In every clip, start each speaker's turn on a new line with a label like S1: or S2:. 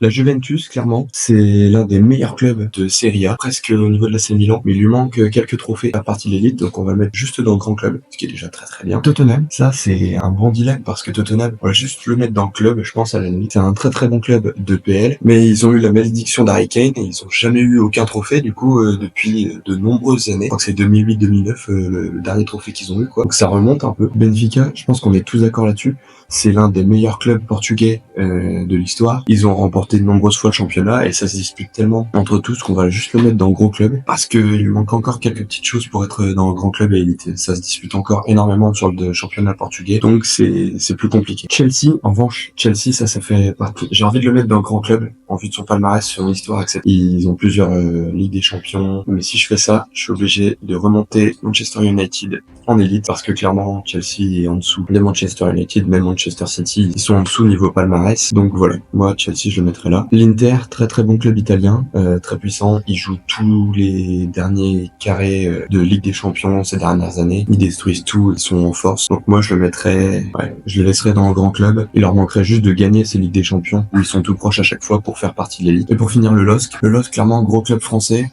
S1: La Juventus, clairement, c'est l'un des meilleurs clubs de Serie A, presque au niveau de l'AC Milan, mais il lui manque quelques trophées à partie de l'élite, donc on va le mettre juste dans le grand club, ce qui est déjà très très bien. Tottenham, ça c'est un bon dilemme, parce que Tottenham, on va juste le mettre dans le club, je pense à la limite. C'est un très très bon club de PL, mais ils ont eu la malédiction d'Harry Kane, et ils ont jamais eu aucun trophée, du coup, depuis de nombreuses années. Je crois que c'est 2008-2009, le dernier trophée qu'ils ont eu, quoi. Donc ça remonte un peu. Benfica, je pense qu'on est tous d'accord là-dessus. C'est l'un des meilleurs clubs portugais de l'histoire. Ils ont remporté de nombreuses fois le championnat et ça se dispute tellement entre tous qu'on va juste le mettre dans le gros club parce que il lui manque encore quelques petites choses pour être dans le grand club et élite. Ça se dispute encore énormément sur le championnat portugais, donc c'est plus compliqué. Chelsea, en revanche, Chelsea ça fait partout. J'ai envie de le mettre dans le grand club en vue de son palmarès, son histoire, etc. Ils ont plusieurs Ligues des Champions, mais si je fais ça, je suis obligé de remonter Manchester United en élite parce que clairement Chelsea est en dessous de Manchester United, même Manchester City, ils sont en dessous niveau palmarès. Donc voilà, moi Chelsea je le mettrai là. L'Inter, très très bon club italien, très puissant, ils jouent tous les derniers carrés de Ligue des Champions ces dernières années, ils détruisent tout, ils sont en force. Donc moi je le mettrais, je le laisserais dans le grand club. Il leur manquerait juste de gagner ces Ligues des Champions où ils sont tout proches à chaque fois pour faire partie de l'élite. Et pour finir le LOSC clairement gros club français.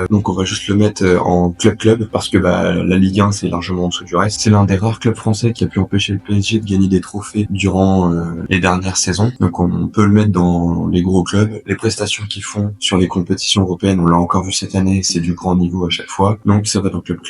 S1: Donc on va juste le mettre en club parce que la Ligue 1 c'est largement en dessous du reste. C'est l'un des rares clubs français qui a pu empêcher le PSG de gagner des trophées durant les dernières saisons. Donc on peut le mettre dans les gros clubs. Les prestations qu'ils font sur les compétitions européennes, on l'a encore vu cette année, c'est du grand niveau à chaque fois. Donc ça va dans le club.